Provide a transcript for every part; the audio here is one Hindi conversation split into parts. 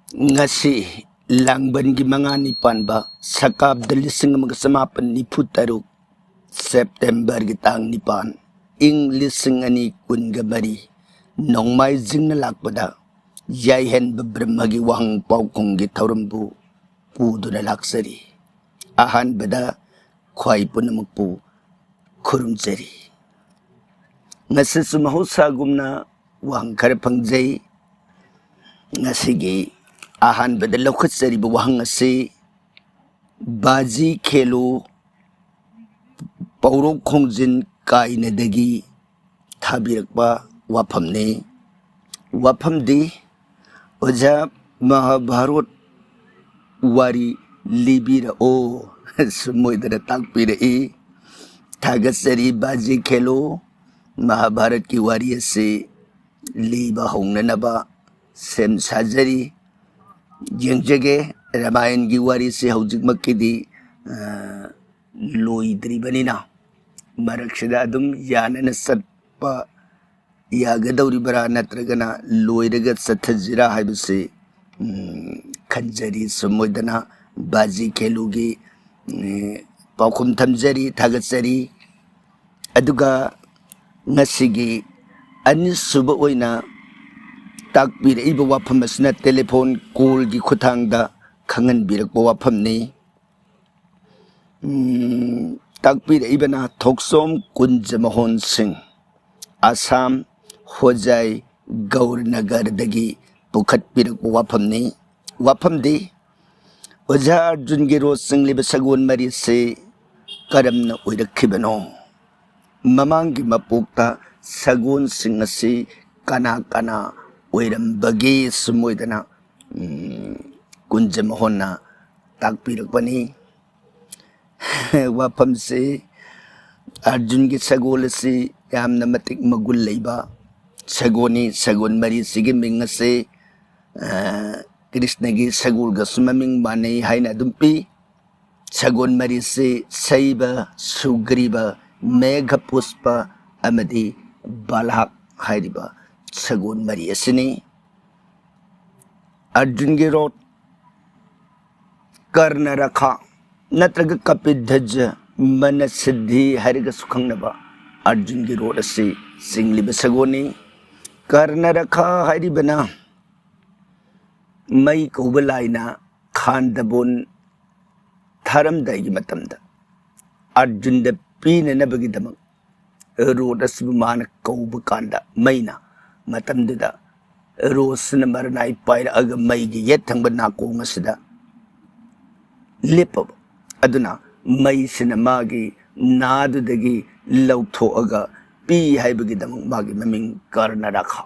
Ngasi Langban gi mga nipanba sakab dalising mga samapan ni Putaruk September gitang nipan ing lising ani kun gabari nong may zing na lakpada yay hen babramagi wahang pau kong gitaurambu pudo na laksari ahan bada kway po na magpo kurumsari ngasi sumahusagum na wahang karapang jay ngasigi ahan bada laukat sari bawahang ngasi baji kelo paurok kongjin kai na dagi tabirakba wapamne wapamdi oja Mahabharot wari libira o sumoy da takpira e tagasari baji kelo Mahabharat ki wari se liba hong na ba sem sajari yang jage Ramayan ki wari se haujik makidi loidri banina maraksada adum yana na satpa yagadauri bara natragana loidaga sathajira haibse kanjari samodana baji kelugi paukum tamjari thagatsari aduga ngasigi anisuba oina takbir iba wafam asna telefon call gi khutangda khangan birak wafam ni takbir ibana thoksom kunjamahon singh Assam hojai gaurnagar dagi pukhat birak wafam ni wafam di oja arjun gi ro singli basagon mari se karamna oirakhibano mamang gi mapukta sagon singh asi kana kana oirambagi sumoidana kunjamahonna takpirakpani wafam se arjun gi sagol si yamna matik magul leiba sagoni sagon mari sige mingase krishna gi sagol ga sumaming manei haina dumpi sagon mari se saiba sugriba megha puspa amadi balhak hairiba sagon mari asini arjun gi rot karna rakha natraga kapidhaj mana siddhi hariga sukhangnaba arjun gi rot asi singliba sagoni karna rakha haribana mai kobalaina khandabon tharamdai gi matamda arjun da pina nabagi damak rot asbumana kobakanda maina matamdida rosna marnai paira aga maigi yethangba nakong asida lepab aduna mai sina magi nadu dagi lautho aga pi haibagi damang magi maming karna rakha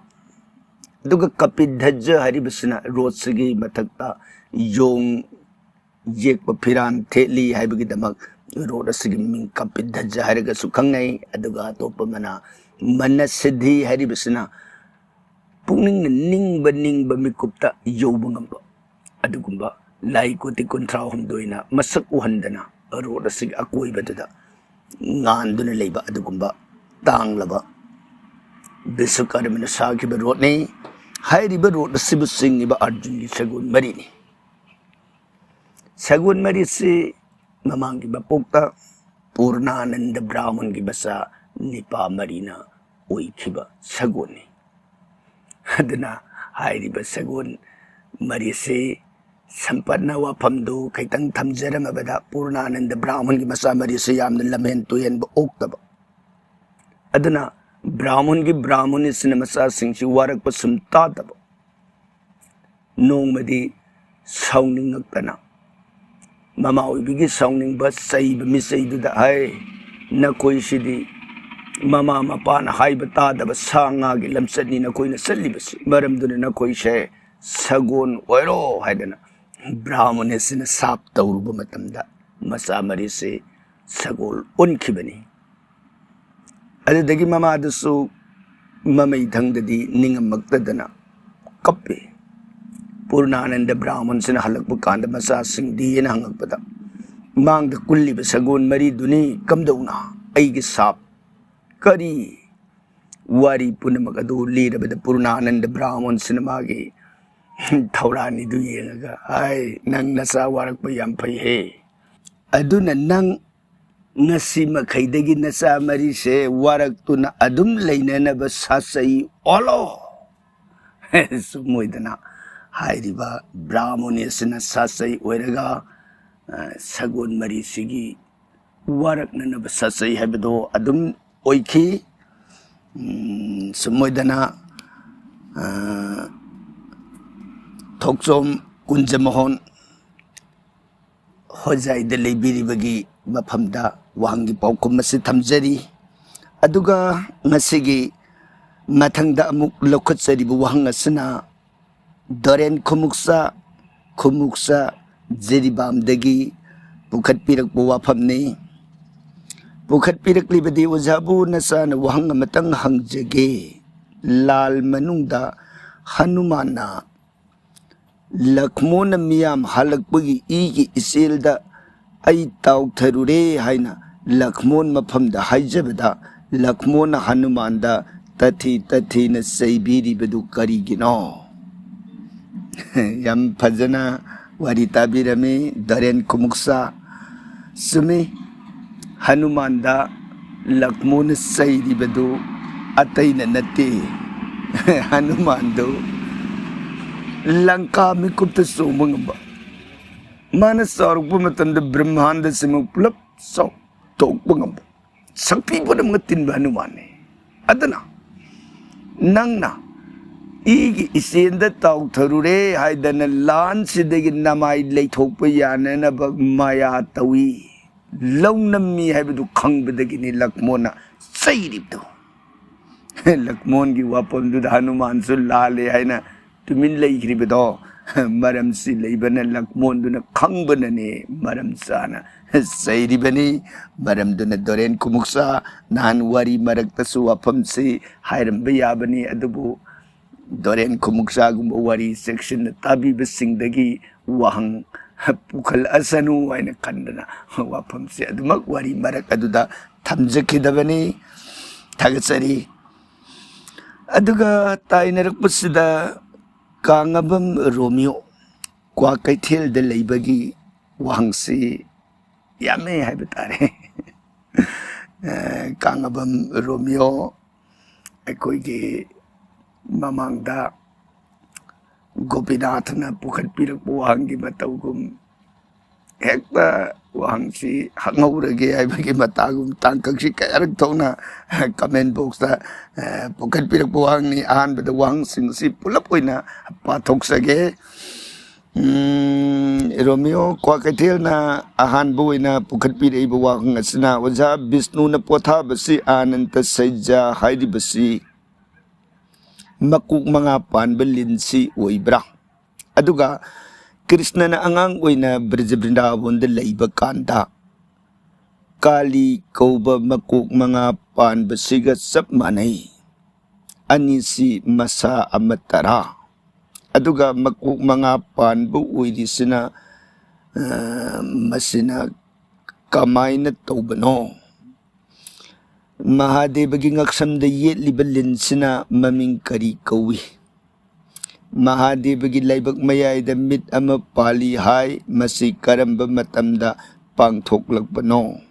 duga kapidhajja haribasna rotsigi mathakta yong yekpa phiran theli haibagi damak rodasigi ming kapidhajja hariga sukhangai aduga topa mana mana siddhi haribasna pungning ningba mikupta yoba ngamba adugumba lai koti kontra humdoina masak uhandana roda sig akoi badada nganduna leiba adugumba tanglaba bisukarmina sagi ba rodne hairiba roda sibu singiba arjun gi sagun mari se mamangi bapokta purnananda brahman gi basa nipa marina oikhiba sagoni aduna hairiba sagon mari se sampanna wafamdu kaitang thamjaramabada purnananda brahman gi masa mari se yamna lamhen tuyen ba oktaba aduna brahman isna masa singchi warak pasum tataba nongmadi sauning ngakana mama oibigi sauning ba saiba misaiduda ai nakoi sidi mama mapana haiba tadaba sanga gi lamsani nakoina sallibasi maramduna nakoi she sagon oiro haidana brahmanesina sap tauruba matamda masa mari se sagol onkhibani adagi mama dasu mamai thangdadi ningamakdana kappe purnananda brahman sina halakpa kanda masa singdi na hangakpada mangda kulliba sagon mari duni kamdauna aigi sap kari wari punamagadu lirabada purnananda brahman sinamagi ꯊꯧꯔꯥꯅꯤꯗꯨ ꯌꯦꯡꯉꯒ ꯑꯥꯏ ꯅꯪ ꯅꯆꯥ ꯋꯥꯔꯛꯄ ꯌꯥꯝ ꯐꯩꯍꯦ ꯑꯗꯨꯅ ꯅꯪ ngasi makaidagi nasa marise waraktuna adum leinanaba sasai olo sumoidana hairiba brahmonesna sasai oiraga sagon marisigi waraknanaba sasai habado adum oiki sumoidana thokchom kunjamahon hojaida leibiribagi mafamda wahangi paukum masi thamjari aduga ngasigi mathangda amuk lokhatsari bu wahang asna doren khumuksa jeribamdagi pukhat pirak bu wafamni pukhat pirak libadi ojabu nasana wahang amatang hangjage lal manungda hanumana lakmona miyam halakpagi igi isilda ai taw tharure haina lakmon mafamda haijabada lakmona hanumanda tathi na saibiri bedu karigino yam phajana wari tabirame daren kumuksa sumi hanumanda lakmona sairi bedu ataina natti hanumando lanka mi kupta somangba mana sarukpa matanda brahmanda simu pulap so tokpangam sakpi pada mengetin Hanumane adana nangna igi isenda taw tharure haidana lan sidegi namai leithokpa yanana ba maya tawi lawnammi haibadu khangbadagi ni lakmona sairibdu lakmon gi wapam du Hanuman su lale haina tumin leikhribedo maram si leibana lakmon duna khangbana ne maram sana sairibani maram duna doren kumuksa nan wari marakta su wapam si hairam bayabani adubu doren kumuksa gumba wari section tabi besingdagi wahang pukhal asanu aina kandana wapam si adumak wari marak aduda thamjakidabani thagatsari aduga tainarakpasida Kangabam Romeo kwa kaithel de leibagi wangsi yame haibetare Kangabam Romeo akoigi mamangda Gopinathna pukhat pirak buhangi matawgum hekta wangsi hangaurage haibagi matagum tangkagsi kayarak thona comment box ta pukhat pirak buhang ni ahan bada wang sing si pulap oina pathok sage Romeo kwa kaithel na ahan boina pukhat pirai buwang asna oja Vishnu na potha basi ananta saija haidi basi makuk mga panbalinsi oibra aduga Krishna na angang oina Brij Vrindavan da leiba kanda Kali kauba makuk mga panbasiga sap manay anisi masa amatara aduga makuk mga panbu oidi sina masina kamay na taubano Mahadevagi ngaksam da yet libalin sina maming kari kawi Mahadevagi laibak mayay da mit ama pali hai masi karamba matamda pangthoklakbano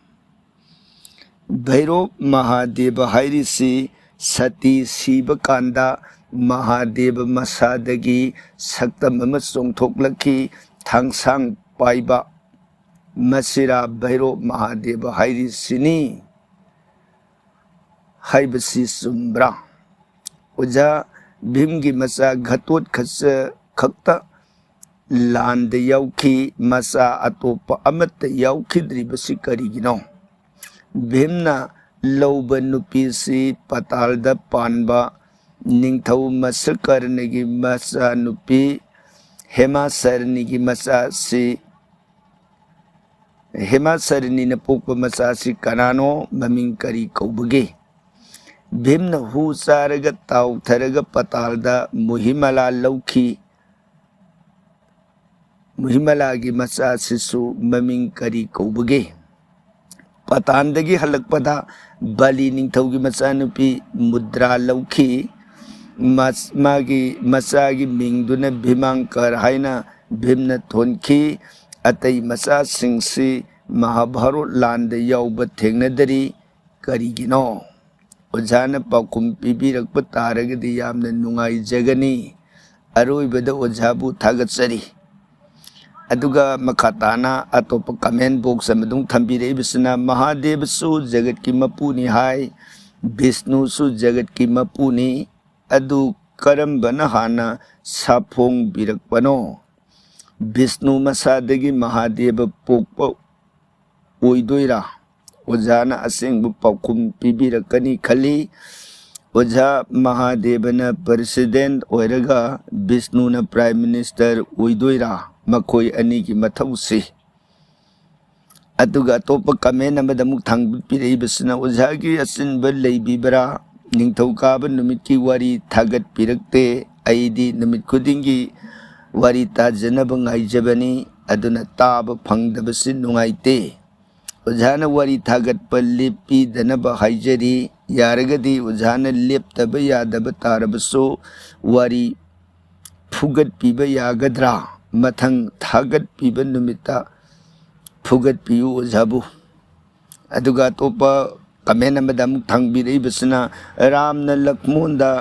Bhairab Mahadeva hairisi sati siba kanda Mahadeva masadagi saktam ama songthoklaki thangsang paiba masira Bhairab Mahadeva hairisini haibasi sumbra oja Bhimgi masa ghatot khasa khakta landa yauki masa atopa amata yaukidri basi karigino Bhimna lauba nupisi patalda panba ningthau masakarnigi masa nupi hemasarnigi masa si hemasarni na pokpa masa si kanano maming kari kaubage Bhimna hu saraga taw tharaga patalda muhimala lauki muhimala gi masa sisu maming kari kaubage patandagi halakpada bali ningthau gi masa nupi mudra lauki मागी मचागी मिंगदुना भीमांकर हाइना भीमना थोनखी अतई मचा सिंगसी महाभारत लांद याउब थेंगनदरी करिगिनो ओझाना पाउकुम पीबीरक्प तारगदि यामना नुंगाइजगनी अरोइबदा ओझाबु थागतसरी अदुगा मखाताना अतोप कमेंट बॉक्स अमदुंग थंबिरेबिसना महादेव सु जगत की मपुनी हाय विष्णु सु जगत की मपुनी अदु करम्बना हाना साफोंग बिरकपनो विष्णु मसादगी महादेव पोकप ओइदोइरा ओझाना असेंगबु पाउकुम पीबीरकनी खली ओझा महादेवना प्रेसिडेंट ओइरगा विष्णुना प्राइम मिनिस्टर ओइदोइरा मखोई अनी की मथौसी अदुगा तोप कमेंट अमदमुक थांगपिरेबिसना ओझागी असिनब लेबिबरा निंगथौकाब नुमित की वारी थागत पिरकते आईदी नुमित खुदिंगी वारी ताजनब ngaijabani aduna ताब फंगदबसि नुंगाइते ओझाना वारी थागत पर लेपी दनब हाइजरी यारगदी ओझाना लेपतब यादब तारबसो वारी फुगत पीब यागद्रा मथंग थागत पीब नुमिता फुगत पियु ओझाबु अदुगा तोपा कमेंट अमदम थांगबिरेबिसना रामना लक्ष्मणदा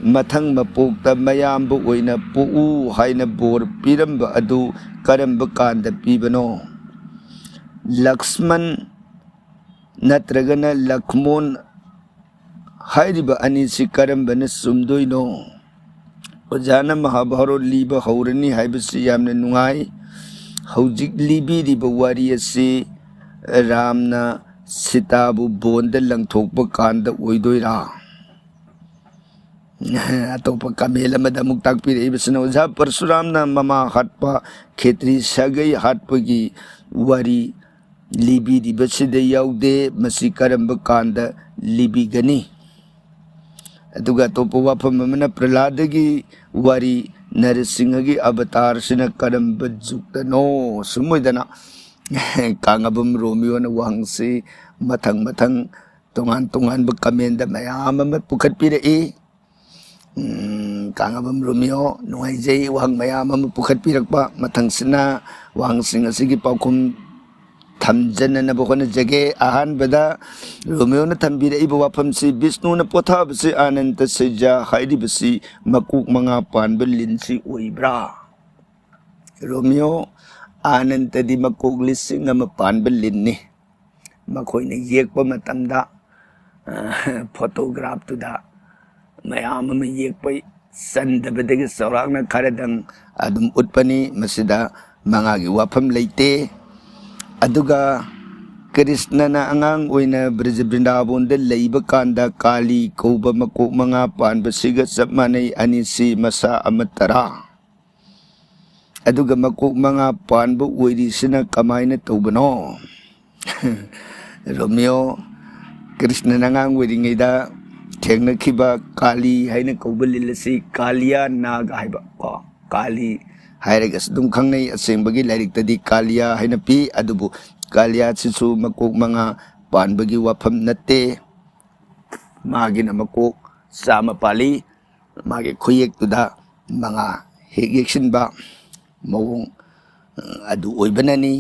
मथंग मपोक्ता मयामबु ओइना पुउ हाइना बोर पिरंब अदु करंब कांद पीबनो लक्ष्मण नत्रगना लक्ष्मण हाइरिबा अनिसि करंबन सुमदोइनो ओझाना महाभारत लीब हौरनी हाइबसि यामना नुंगाई हौजिक लीबिरिबा वारी असि रामना सीताबु बोंद लंगथोकप कांद ओइदोइरा अतोप कमेल अमदमुक ताकपिरेबिसना ओझा परशुरामना ममा हाटपा खेत्री सगई हाटपगी वारी लीबिरिबसिदा याउदे मसि करंब कांद लीबिगनी अदुगा तोप वाफम अमना प्रहलादगी वारी नरसिंहगी अवतार सिना करंब जुक्तनो सुमोइदना कांगबम रोमियो न वांगसी मथंग मथंग तोंगान तोंगान ब कमेंट मयाम अम पुखत पिरई कांगबम रोमियो नुंगाइजै वांग मयाम अम पुखत पिरकपा मथंग सिना वांगसिंग असिगी पाउकुम थमजननब होनजगे अहानबदा रोमियोन थंबिरइब वाफमसि विष्णुन पोथाबसि आनंद सैजा हाइरिबसि मकुक मंगा पानब लिनसि ओइब्रा रोमियो आनंद दी मकुक लिसिंग अम पानब लिननि मखोइने येकप मतमदा फोटोग्राफ तुदा मयाम अम येकपै संदबदगे सौरागना खरदंग अदुम उत्पनि मसिदा मंगागी वाफम लेते अदुगा कृष्णना अंगांग ओइना ब्रज वृंदावन दे लेइबा कांदा काली कौबा मकोक मंगा पानबसिगा चप मानै अनिसि मसा अमतरा अदुगा मकोक मंगा पानब ओइरिसिना कमाइना तौबनो रोमियो कृष्णना अंगांग ओइरिङैदा थेंगनखिबा काली हाइना कौबा लिलसि कालिया नाग हाइबा को काली हायरगस दुम खंगनै असेंबगी लाइरिक्तदी कालिया हाइना पी अदुबु कालिया सिसु मकोक मंगा पानबगी वाफम नत्ते मागिना मकोक सामा पाली मागे खुयेक तुदा मंगा हेगेक्सिनबा मवों अदु ओइबननी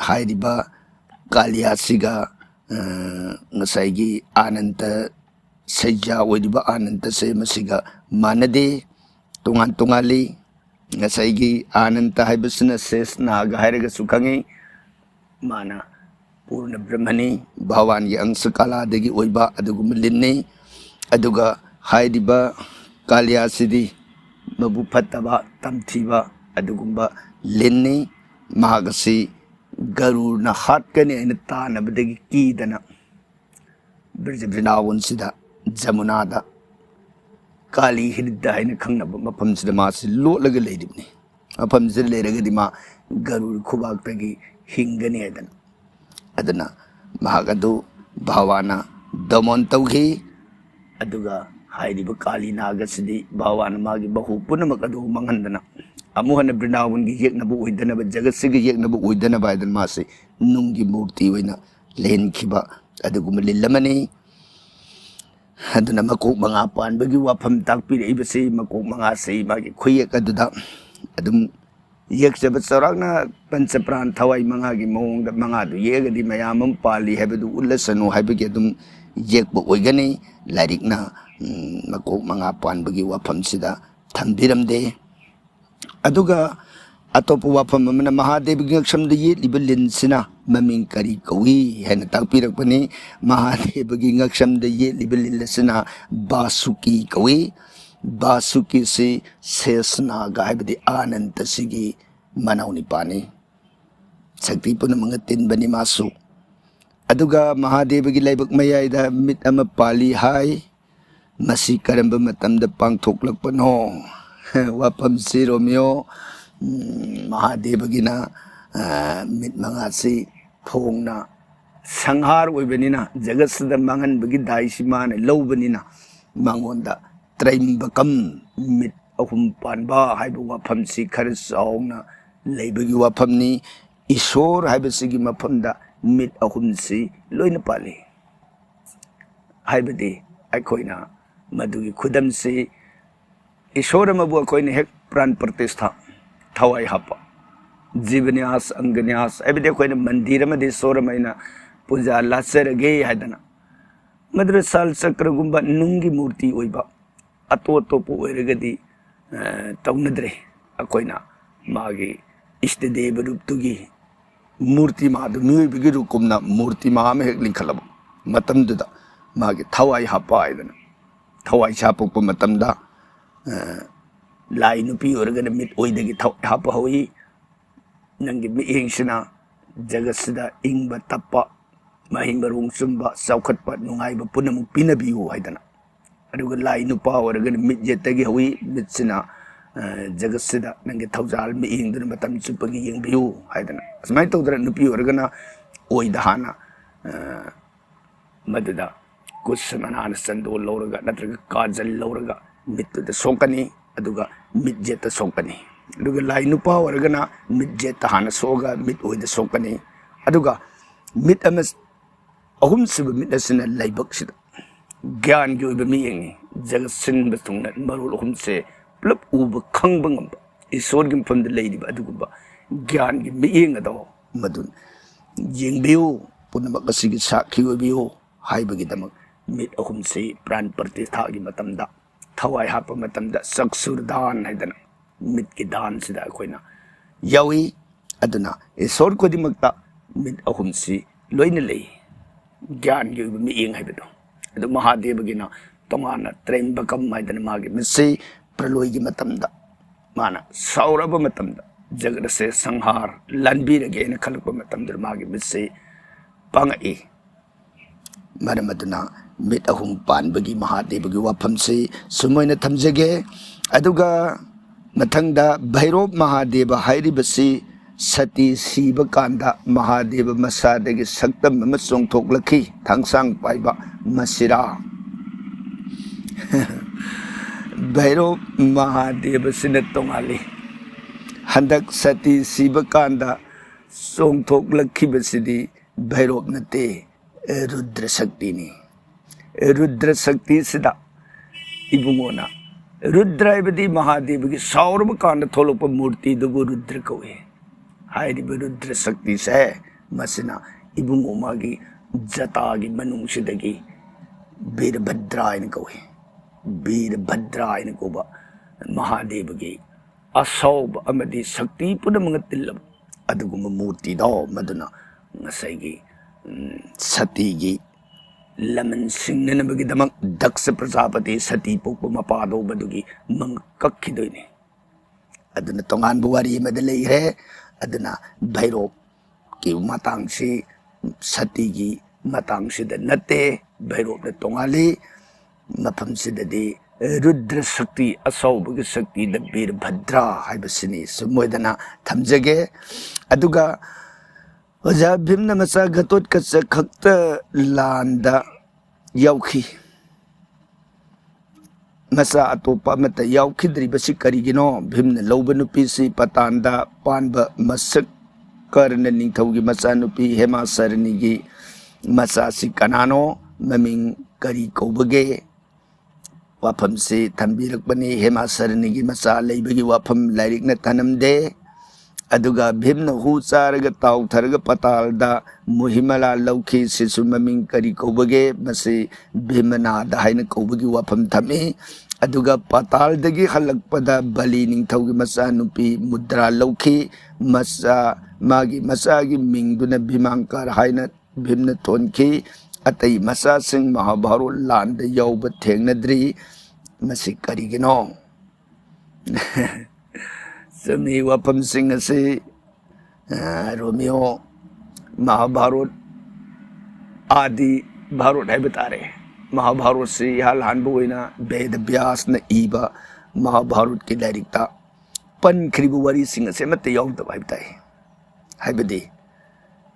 हाइरिबा कालिया सिगा ngsaigi ananta सैजा ओइरिबा आनंद से मसिगा मानदे तोंगान तोंगाली ngsaigi आनंद हाइबसना शेष नाग हाइरगा सुखंगे माना पूर्ण ब्रह्मनी भगवान की अंश कालादगी ओइबा अदुगुम लिन्ने अदुगा हाइरिबा कालियासिदी मबु फत्तबा तमथीबा अदुगुम्बा लिन्ने महागसी गरुना हाटकने इन तानबदगी कीदना ब्रज वृंदावन सिदा जमुनादा काली हृदय इन खंगनब मफमसिदा मासि लोटलगा लेदिबनी मफमसिदा लेरगदि मा गरुड़ खुबाक्तगी हिंगने अदना अदना महागदु भावाना दमन तौगी अदुगा हाइरिबा काली नागसिदी भावाना मागी बहु पुनमक अदु मंगंदना अमुहन वृंदावन की येकनबु ओइदनब जगत सिगी येकनबु ओइदनब आयदन मासे नुंगी मूर्ति ओइना लेनखिबा अदुगुम लिल्लमनी ꯑꯗꯨꯅ ꯃꯀꯣꯛ ꯃꯉꯥ ꯄꯥꯟꯕꯒꯤ ꯋꯥꯐꯝ ꯇꯥꯛꯄꯤꯔꯛꯏꯕꯁꯤ ꯃꯀꯣꯛ ꯃꯉꯥꯁꯤ ꯃꯥꯒꯤ ꯈꯨꯌꯦꯛ ꯑꯗꯨꯗ ꯑꯗꯨꯝ ꯌꯦꯛꯆꯕ ꯆꯥꯎꯔꯥꯛꯅ ꯄꯟꯆꯄ꯭ꯔꯥꯟ ꯊꯋꯥꯏ ꯃꯉꯥꯒꯤ ꯃꯑꯣꯡꯗ ꯃꯉꯥꯗꯨ ꯌꯦꯛꯑꯒꯗꯤ ꯃꯌꯥꯝ ꯑꯃ ꯄꯥꯜꯂꯤ ꯍꯥꯏꯕꯗꯨ ꯎꯠꯂꯁꯅꯨ ꯍꯥꯏꯕꯒꯤ ꯑꯗꯨꯝ ꯌꯦꯛꯄ ꯑꯣꯏꯒꯅꯤ ꯂꯥꯏꯔꯤꯛꯅ ꯃꯀꯣꯛ ꯃꯉꯥ ꯄꯥꯟꯕꯒꯤ ꯋꯥꯐꯝꯁꯤꯗ ꯊꯝꯕꯤꯔꯝꯗꯦ ꯑꯗꯨꯒ ꯑꯇꯣꯞꯄ ꯋꯥꯐꯝ ꯑꯃꯅ ꯃꯍꯥꯗꯦꯕꯒꯤ ꯉꯛꯁꯝꯗ ꯌꯦꯠꯂꯤꯕ ꯂꯤꯟꯁꯤꯅ ꯃꯃꯤꯡ ꯀꯔꯤ ꯀꯧꯏ ꯍꯥꯏꯅ ꯇꯥꯛꯄꯤꯔꯛꯄꯅꯤ ꯃꯍꯥꯗꯦꯕꯒꯤ ꯉꯛꯁꯝꯗ ꯌꯦꯠꯂꯤꯕ ꯂꯤꯟ ꯑꯁꯤꯅ ꯕꯥꯁꯨꯀꯤ ꯀꯧꯏ ꯕꯥꯁꯨꯀꯤꯁꯤ ꯁꯦꯁꯅꯥꯒ ꯍꯥꯏꯕꯗꯤ ꯑꯅꯟꯇꯁꯤꯒꯤ ꯃꯅꯥꯎ ꯅꯤꯄꯥꯅꯤ ꯁꯛꯇꯤ ꯄꯨꯝꯅꯃꯛꯅ ꯇꯤꯟꯕꯅꯤ ꯃꯥꯁꯨ ꯑꯗꯨꯒ ꯃꯍꯥꯗꯦꯕꯒꯤ ꯂꯥꯏꯕꯛ ꯃꯌꯥꯏꯗ ꯃꯤꯠ ꯑꯃ ꯄꯥꯜꯂꯤ ꯍꯥꯏ ꯃꯁꯤ ꯀꯔꯝꯕ ꯃꯇꯝꯗ ꯄꯥꯡꯊꯣꯛꯂꯛꯄꯅꯣ ꯋꯥꯐꯝꯁꯤ ꯔꯣꯃꯤꯌꯣ ꯃꯍꯥꯗꯦꯕꯒꯤꯅ ꯃꯤꯠ ꯃꯉꯥꯁꯤ ꯐꯣꯡꯅ ꯁꯪꯍꯥꯔ ꯑꯣꯏꯕꯅꯤꯅ ꯖꯒꯠꯁꯤꯗ ꯃꯥꯡꯍꯟꯕꯒꯤ ꯗꯥꯏꯁꯤ ꯃꯥꯅ ꯂꯧꯕꯅꯤꯅ ꯃꯉꯣꯟꯗ ꯇ꯭ꯔꯩꯝꯕꯀꯝ ꯃꯤꯠ ꯑꯍꯨꯝ ꯄꯥꯟꯕ ꯍꯥꯏꯕ ꯋꯥꯐꯝꯁꯤ ꯈꯔ ꯆꯥꯎꯅ ꯂꯩꯕꯒꯤ ꯋꯥꯐꯝꯅꯤ ꯏꯁꯣꯔ ꯍꯥꯏꯕꯁꯤꯒꯤ ꯃꯐꯝꯗ ꯃꯤꯠ ꯑꯍꯨꯝꯁꯤ ꯂꯣꯏꯅ ꯄꯥꯜꯂꯤ ꯍꯥꯏꯕꯗꯤ ꯑꯩꯈꯣꯏꯅ ꯃꯗꯨꯒꯤ ꯈꯨꯗꯝꯁꯤ ईश्वर अमबु अखोइने हेक प्राण प्रतिष्ठा थवाई हापा जीवन्यास अंगन्यास एबदे अखोइने मंदिर अमदि ईश्वर अमैना पूजा लाचरगे हादना मद्र साल चक्रगुंबा नुंगी मूर्ति ओइबा अतो अतोप ओइरगदि तौनद्रे अखोइना मागी इष्टदेव रूपतुगी मूर्ति मादु मियोइबगी रुकुमना मूर्ति मा अम हेक लिंखलब मतमदुदा मागी थवाई हापा हादना थवाई छापोप मतमदा लाई नुपी ओरगन मिट ओइदगी हाप होई नंगी मियेंगसिना जगतसिदा इंगबा तप्पा महिंग मरुंग सुंबा चौखटपा नुंगाइबा पुनमुक पिनबियु हाइदना अदुगा लाई नुपा ओरगन मिट जेतगी होई मिटसिना जगतसिदा नंगी थौजाल मियेंगदुना मतम चुपगी येंगबियु हाइदना असमाय तौदरा नुपी ओरगना ओइदा हाना मदुदा कुसमनान संदो लौरगा नत्रगा काजल लौरगा मित्तुदा सोकनी अदुगा मिटजेता सोकनी अदुगा लाई नुपा ओरगना मिटजेता हाना सोगा मिट ओइदा सोकनी अदुगा मिट अमस अहुम सिब मिट असना लाइबक्सिदा ज्ञान की ओइबा मियेंगी जगत सिनबा तुंगना मरुल अहुम से पुलप उबा खंगबा ngamba ईश्वर की मफमदा लेदिबा अदुगुबा ज्ञान की मियेंग अदो मदुन येंगबियु पुनमक असिगी साखी ओइबियु हाइबगी दमक मिट अहुम से प्राण प्रतिष्ठा की मतमदा थवाई हाप मतमदा सक्सुर दान हाइदना मिट की दान सिदा अखोइना यावी अदुना ईश्वर कोदिमक्ता मिट अहुम से लोइना लई ज्ञान की मियेंग हाइबदो अदु महादेवगिना तोंगाना त्रैंबकम हाइदना मागे मिसे प्रलोय की मतमदा माना सौरभ मतमदा जगत से संहार लंबीरगेना खलप मतमदा मागे मिसे पांगई मरमदुना मिट अहुम पानबगी महादेवगी वाफम से सुमोइना थमजगे अदुगा मथंगदा भैरव महादेव हाइरिबसी सती सीब कांदा महादेव मसादगी सक्तम अम चोंथोकलखी थांगसांग पाइबा मसिरा भैरव महादेव सिन तोंगाली हंदक सती सीब कांदा चोंथोकलखीबसिदी भैरव नते रुद्र शक्ति ने रुद्र शक्ति सिदा इबुंगोना रुद्र हाइबदी महादेव की सौरभ कांड थोलोप मूर्ति दुबु रुद्र कवे हाइरिब रुद्र शक्ति से मसिना इबुंगोमा की जता की मनुंग सिदगी वीरभद्रा इन कवे वीरभद्रा इन कोबा महादेव की असौब अमदी शक्ति पुनमंग तिल्लब अदुगुम मूर्ति दो मदुना ngsaigi सती की लमन सिंगनबगी दमक दक्ष प्रजापति सती पोप मपादो बदुगी मंग कखिदोइने अदुना तोंगान बुवारी मद लेरे अदुना भैरव की मतांग से सती की मतांग से नते भैरव ने तोंगाली मफम सिददी रुद्र शक्ति असौबगी शक्ति द वीरभद्रा हाइबसिनी सुमोदना थमजगे अदुगा ओजा भीमन मचा घटोत कच खक्त लांदा याउखी मचा अतोपा मत याउखिद्रिबसि करिगिनो भीमन लौब नुपीसि पतांदा पानब मसक करन निंथौगी मचा नुपी हेमा सरनीगी मचासि कनानो ममिंग करी कौबगे वाफम से थंबीरकपनी हेमा सरनी की मचा लेबगी वाफम लाइरिक न थनमदे अदुगा भीमन हु चारग ताउथरग पतालदा मुहिमला लौखी सिसु ममिंग करी कौबगे मसे भीमनाद हाइन कौबगी वाफम थमी अदुगा पतालदगी हलकपदा बलि निंगथौगी मचा नुपी मुद्रा लौखी मचा मागी मचागी मिंगदुना भीमांकर हाइन भीमन थोनखी अतई मचा सिंह महाभारत लांद यौब थेंगनद्री मसी करिगिनो समी वाफम सिंह से रोमियो महाभारत आदि भारत है बता रहे महाभारत से हाल हानबोइना वेद व्यास न ईबा महाभारत की डायरेक्टा पनख्रिबु वरी सिंह से मत यौदब हाइबताई हाइबदी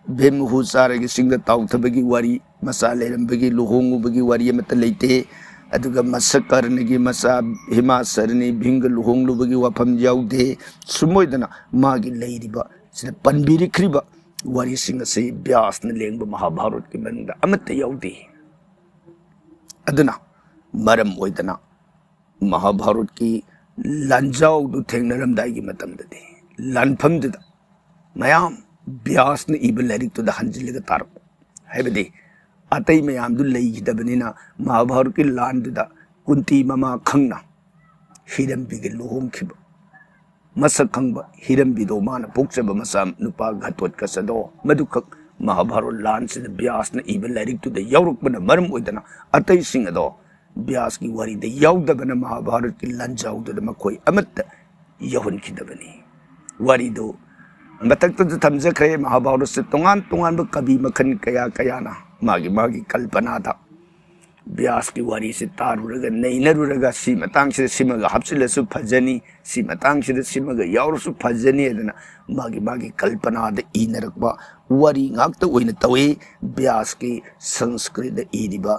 भीम हु चारगी सिंह ताउथबगी वरी मसा लेरंबगी लुहोंगुबगी वरी मत लेते अदुगा मसकरनगी मसा हिमासरनी भिंग लुहोंगलुबगी वाफम याउदे सुमोइदना मागी लेरिबा सिना पनबिरिख्रिबा वरी सिंह से व्यास न लेंब महाभारत की मनदा अमत याउदे अदुना मरम ओइदना महाभारत की लांजाउ दु थेंगनरमदाई मतमदे लानफमदुदा मयाम व्यास न इब लाइरिक तुदा हंजिलगा तारक हाइबदे अतई मयामदु लेगिदबनिना महाभारत की लांदुदा कुंती ममा खंगना हिरंबीगे लुहोंखिब मसक खंग हिरंबीदो मान पोक्चब मसा नुपा घटोत कसदो मधुखक महाभारत लान से व्यास न इब लाइरिक तुदा यौरकबना मरम ओइदना अतई सिंगदो व्यास की वरी दे यौदबना महाभारत की लांजाउदुदा मखोय अमत यहुनखिदबनी वरी दो मतक थमजख्रे महाभारत से तोंगान तोंगान कवि मखन कया कयाना मागी मागी कल्पना था व्यास की वारी से तारुरगा नैनरुरगा सी मतंग से सिमगा हपसिलसु फजनी सी मतंग से सिमगा यावरसु फजनी अदना मागी मागी कल्पना द इनरकबा वारी ngakta oina tawi व्यास की संस्कृत इदिबा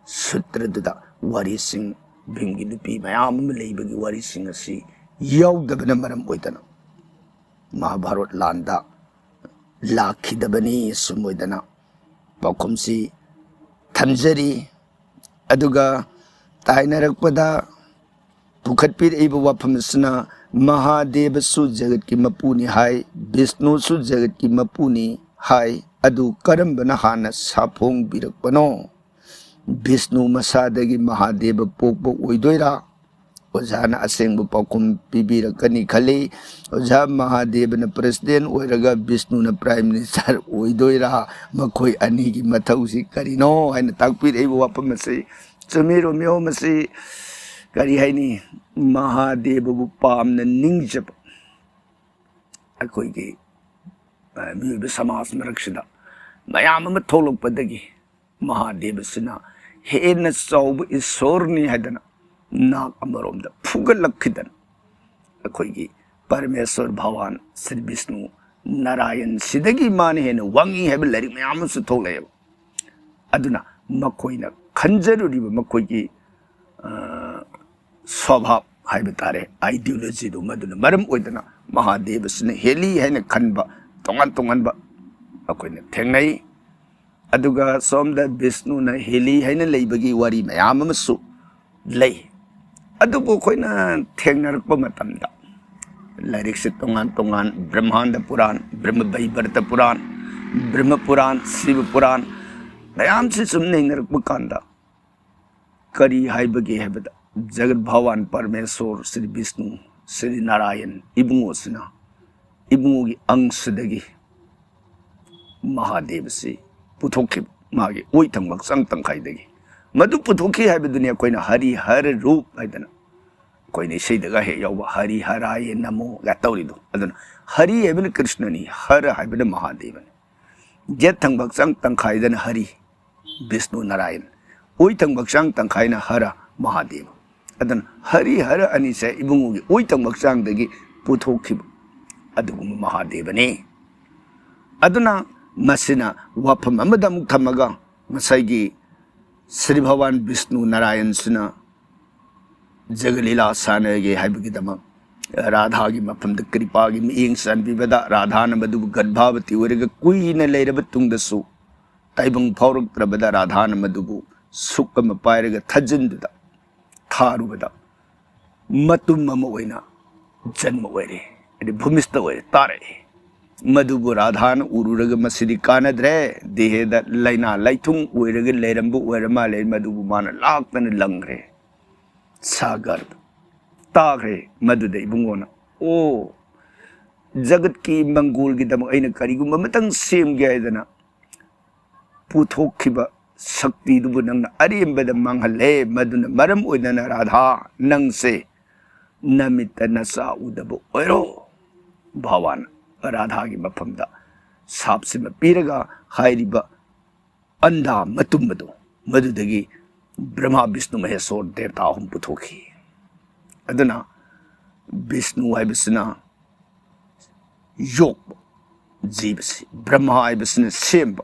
सूत्रदुदा वारी सिंह भिंगी नुपी मयाम लेबगी वारी सिंह सी यावदबना मरम ओइदना महाभारत लांदा लाखिदबनी सुमोइदना पाखुमसी थमजरी अदुगा ताइनरकपदा पुखटपिरइब वाफमसना महादेव सु जगत की मपुनी हाय विष्णु सु जगत की मपुनी हाय अदु करंबना हाना साफोंग बिरकपनो विष्णु मसादगी महादेव पोकबो ओइदोइरा ओझाना असेंग पाखुम पीबीरकनी खले ओझा महादेव न प्रेसिडेंट ओइरगा विष्णु न प्राइम मिनिस्टर ओइदोइरा मखोय अनी की मथौसी करिनो हाइन ताकपिरइब वाफम से चमेरो म्यो मसे करी हाइनी महादेव बु पामन निंगजब अखोय के मिब समाज मरक्षदा मयाम म थोलकपदगी महादेव सिना हेन चौब ईश्वरनी हादना नाक अमरोमद फुगलखिदन अखोयगी परमेश्वर भगवान श्री विष्णु नारायण सिदगी माने हेन वांगी हेब लरि मयाम सु थोले अदुना मखोयना खंजरुरिब मखोयगी स्वभाव हाइब तारे आइडियोलॉजी दो मदुना मरम ओइदना महादेव सिने हेली हेन खनबा तोंगन तोंगनबा अखोयना थेंगनै अदुगा सोमदा विष्णु न हेली हेन लेबगी वारी मयाम मसु लई अदुबो खोइना थेंगनरकप मतमदा लाइरिक से तोंगान तोंगान ब्रह्मांड पुराण ब्रह्म वैवर्त पुराण ब्रह्म पुराण शिव पुराण मयाम से सुमने नरकप कांदा करी हाइबगे हेबदा जगत भगवान परमेश्वर श्री विष्णु श्री नारायण इबुंगोसना इबुंगोगी अंशदगी महादेव से पुथोखि मागे ओइ थंगबक संग तंखाइदगी मधु पुथोखि है दुनिया कोई हरि हर रूप है कोई सैदगा हे यौब हरि हराय नमो तौरीदो हरि है कृष्णनी हर है महादेव जेत थंगबक संग तंखाइदन हरि विष्णु नारायण ओइ थंगबक संग तंखाइना हर महादेव हरि हर अनि से इबुंगुगी ओइ थंगबक संगदगी पुथोखि महादेवने अदुना मसिना वाफम अमदा मुक थमगा मसाइगी श्री भगवान विष्णु नारायण सुना जगलीला सानगे हाइबगिदम राधा की मफम कृपा की मियेंग सानबीबदा राधा नमदु गर्भावती ओरग कुइना लेरब तुंगदसु ताइबंग फावरक्त्रबदा राधा नमदुबु सुक अमा पाइरगा थजिनदुदा थारुबदा मतुम अमा ओइना जन्म ओइरे अदि भूमिस्थ ओइरे तारे मधुबु राधान उरुरगा मसिदि कानद्रे देहेदा लाइना लाइथुंग ओइरगा लेरंबु ओइरमाले मधुबु माना लाक्तन लंग्रे सागर ताग्रे मधुदे इबुंगोना ओ जगत की मंगोल की दम अइना करिगुम मतंग सेम गयदना पुथोखिबा शक्ति दुबु नंग अरेंबद मंगले मधुन मरम ओइदना राधा नंग से नमित नसा उदबु ओइरो भवान राधा की मफमदा साप से पीरगा हाइरिबा अंधा मतुमदो मधुदगी ब्रह्मा विष्णु महेश्वर देवता हम पुथोखी अदना विष्णु हाइबसना योग जीव से ब्रह्मा हाइबसना सेम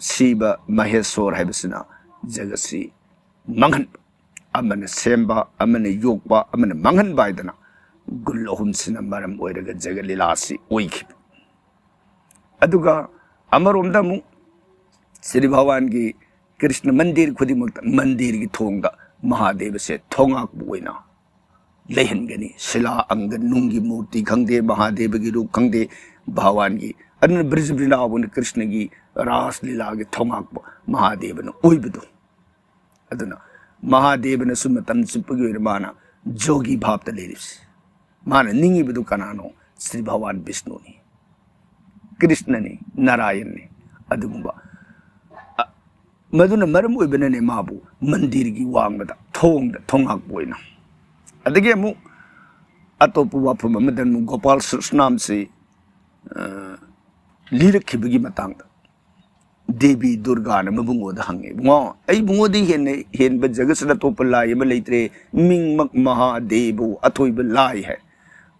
शिव महेश्वर हाइबसना जगसी मंगन अमन सेम्बा अमन योगबा अमन मंगन बायदना गुल्लोहुमसिना मरम ओइरगा जग लीलासी ओइखि अदुगा अमरोमदा मु श्री भगवान की कृष्ण मंदिर खुदिमक मंदिर की थोंगा महादेव से थोंगाक ओइना लेहनगनी शिला अंग नुंगी मूर्ति खंगदे महादेव की रूप खंगदे भगवान की अन ब्रज वृंदावन कृष्ण की रास लीला के थोंगाक महादेव न ओइबदो अदुना महादेव न सुमतम सुपगी माना जोगी भाव लेरिस माना निंगी बदु कनानो श्री भगवान विष्णु ने कृष्ण ने नारायण ने अदुगुंबा मधुन मरम ओइबनने माबु मंदिर की वांगदा थोंगाक ओइना अदगे मु अतोप वाफम मदन गोपाल कृष्णनाम से लिरखिबगी मतंग देवी दुर्गा न मबुंगोद हंगे बुंगो आई बुंगोदी हेन जगसना तोप लाई म लेत्रे मिंगमक महादेव अथोइब लाई है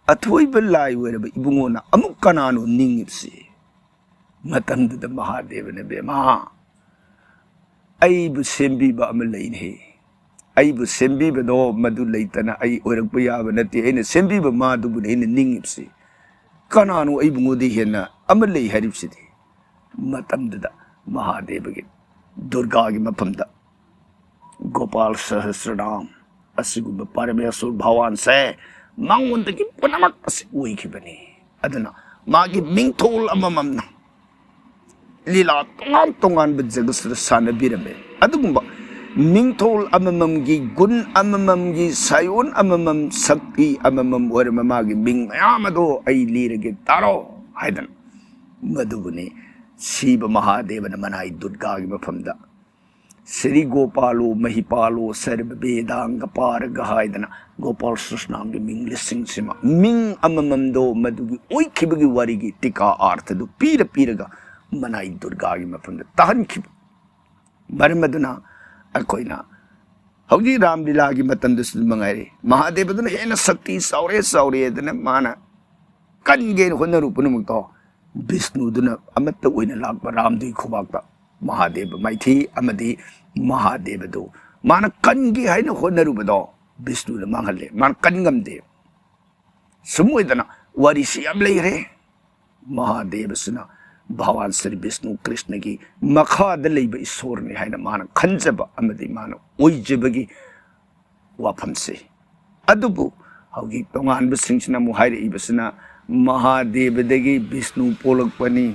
अथोइब लाई वेरब इबुंगोना अमुक कनानो निंगिबसी मतंद महादेव ने बेमा आइबु सेंबीबा अम लैने आइबु सेंबीबदो मदु लैतना आई ओरकप याब नते एने सेंबीबा मादुबु हेन निंगिबसी कनानो आइबुंगोदी हेना अम लै हरिबसिदि मतंददा महादेव की दुर्गा की मफमदा गोपाल सहस्रनाम असिगुब परमेश्वर भगवान से मंगोंद की पुनमक असे ओइखिबनी अदना मागी मिंगथोल अमममना लीला तोंगान बजगसर सानबिरमे अदुगुंबा मिंगथोल अममम की गुण अममम की सायोन अममम शक्ति अममम वरम मागी मिंग मयामदो आई लीरगे तारो हाइदन मधुबुनी शिव महादेव मनाई दुर्गा की मफमदा श्री गोपालो महिपालो सर्व वेदांग पार गहायदना गोपाल कृष्णनाम की मिंग लिसिंग सिमा मिंग अमममदो मधुगी ओइखिबगी वारिगी टिका अर्थ दु पीर पीरगा मनाई दुर्गा की मफमदा तहनखिब मरमदना अखोइना हौजी रामलीला की मतंदस मंगाइरे महादेव दना हेन शक्ति सावरे दना माना कनगे होनरुपनुमुक्तो विष्णुदुना अमत्त ओइना लाकबा रामदुई खुबाकता महादेव माइथी अमदी महादेव दो माना कनगे हाइना होनरुबदो विष्णुना मांगले मान कनगमदे सुमोइदना वारिसी अब लेरे महादेव सुना भगवान श्री विष्णु कृष्ण की मखाद लेब ईश्वर ने हाइना माना खंजबा अमदी माना ओइजबगी वाफम से अदुबु हौगी तोंगानब सिंगसिना मुहाइरे इबसना महादेव देगी विष्णु पोलकपनी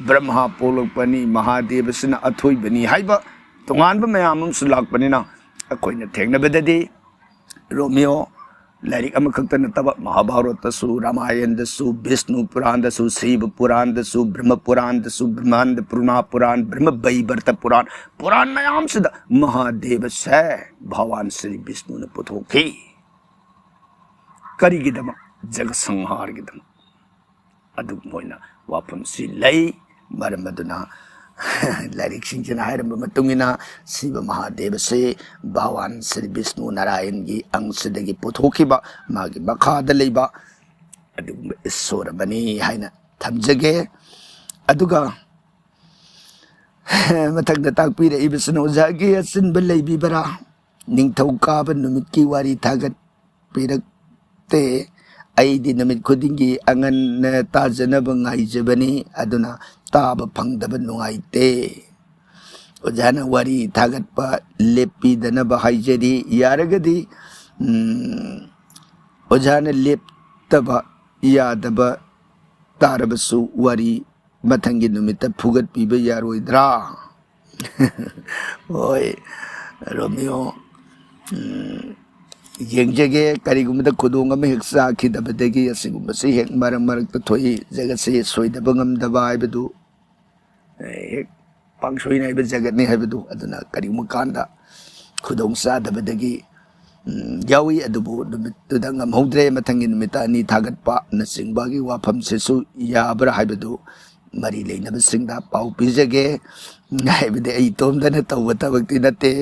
ब्रह्मा पोलकपनी महादेव सिना अथोइबनी हाइबा तोंगानब मयामम सुलाकपनीना अखोइना थेंगनबददी रोमियो लाइरिक अमखक्त नतब महाभारतसु रामायणदसु विष्णु पुराणदसु शिव पुराणदसु ब्रह्म पुराणदसु ब्रह्मांड पुराण ब्रह्म वैवर्त पुराण मयाम सिदा महादेव से भगवान श्री विष्णु ने पुथोखी करिगिदम जग संहारगिदम अदु मोइना वाफम सि लै मरमदुना लाइरिक सिंजना हायरम मतुंगिना शिव महादेव से भगवान श्री विष्णु नारायण की अंशदगी पुथोखिबा मागी मखाद लेबा अदु ईश्वर बनी हायना थमजगे अदुगा मथक्द ताकपीरे इबसनो जागे असिनब लेबिबरा निंगथौ काब नुमित की वारी थागत पिरकते अइदी नमित खुदिंगी अंगन ताजनब गाइजबनी अदुना ताब फंगदब नुंगाइते ओजाना वारी थागतपा लेपीदनबा हाइजरी यारगदी ओजाना लेपतबा यादबा तारबसु वारी मथंगी नुमित फुगत पीबे यारोइद्रा ओए रोमियो येंजगे करिगुमदा खुदोंग में हेक साखिदबदगी असिगुमसे हेक मरम मरक थोई जगसे सोइदब ngमदबा हाइबदु हेक पांगसोइ नाइब जगतनि हाइबदु अदुना करिगुम कांदा खुदोंग सादबदगी यावी अदुबु नुमितुदा ngमहौद्रे मथंगी नुमिता अनि थागतपा नसिंगबागी वाफम सेसु याबरा हाइबदु मरी लेनब सिंगदा पाउ पिजगे नाइबदे आई तोमदन तौब तबक्ति नते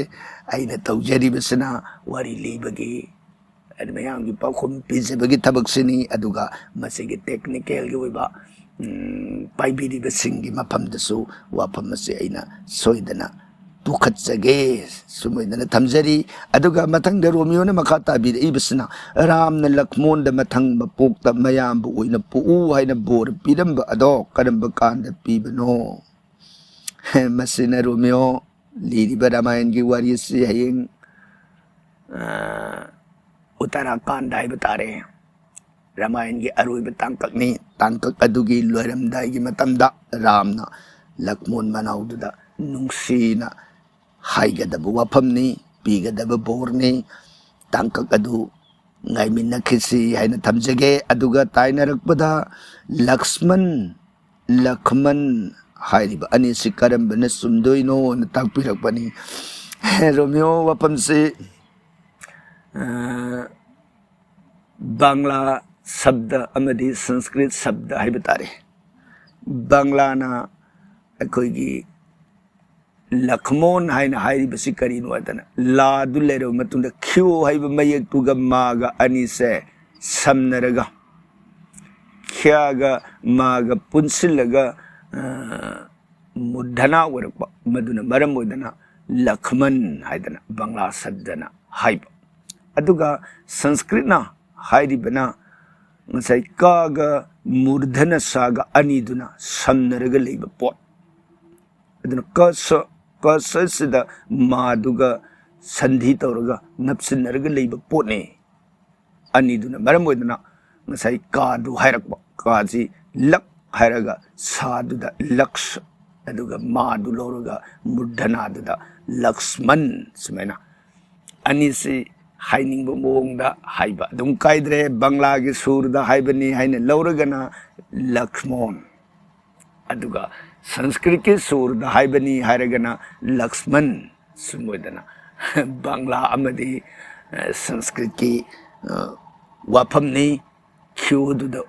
आइना तौजरिबसना वारी लेबगी अदमयांगी पाखुम पिजबगी तबक्सिनी अदुगा मसिगी टेक्निकल गी ओइबा पाइबिरिबसिंगी मफमदसु वाफमसे आइना सोइदना पुखत्सगे सुमैदना थमजरी अदुगा मथंग रोमियोने मखा ताबिर इबसना रामना लक्ष्मण द मथंग मपोक त मयाम बु ओइना पुउ हाइना बोर पिरंब अदो करंब कांद पीबनो मसिना रोमियो लीरिबा रामायण की वारी से हयें उत्तराखंड हाइब तारे रामायण की अरोइब तांककनी तांकक अदुगी लोरमदाई की मतमदा रामना लक्ष्मण मनाउदुदा नुंगसीना हाइगदब वाफमनी पीगदब बोरनी तांकक अदु ngaiminnakisi haina thamjage aduga tainarapda Lakshman हाइरिबा अनि सिकरम बने सुमदोइनो न ताकपिरकबनी रोमियो वाफम से बांग्ला शब्द अमदी संस्कृत शब्द हाइब तारे बांग्ला ना अखोइगी लक्ष्मण हाइना हाइरिबसी करिनो अदना लादु लेरो मतुंदा ख्यो हाइब मयक तुगा मागा अनि से समनरगा ख्यागा मागा पुनसिलगा मुद्धना वरक मधुना मरम ओदना लक्ष्मण हाइदना बांग्ला शब्दना हाइब अदुगा संस्कृतना हाइरिबना ngसai kaga murdhana saga aniduna samnaraga leiba pot aduna kasa sida maduga sandhi tawraga napsinaraga leiba pot ne aniduna maram oidana ngसai ka du hairakba ka ji lak hairaga saduda laks aduga madu loroga murdhana duda laksman sumaina anisi हाइनिंग मोंगदा हाइबा दुम काइद्रे बांग्ला की सूरदा हाइबनी हाइने लौरगना लक्ष्मण अदुगा संस्कृत की सूरदा हाइबनी हाइरगना लक्ष्मण सुमोदना बांग्ला अमदी संस्कृत की वाफमनी ख्योदुदा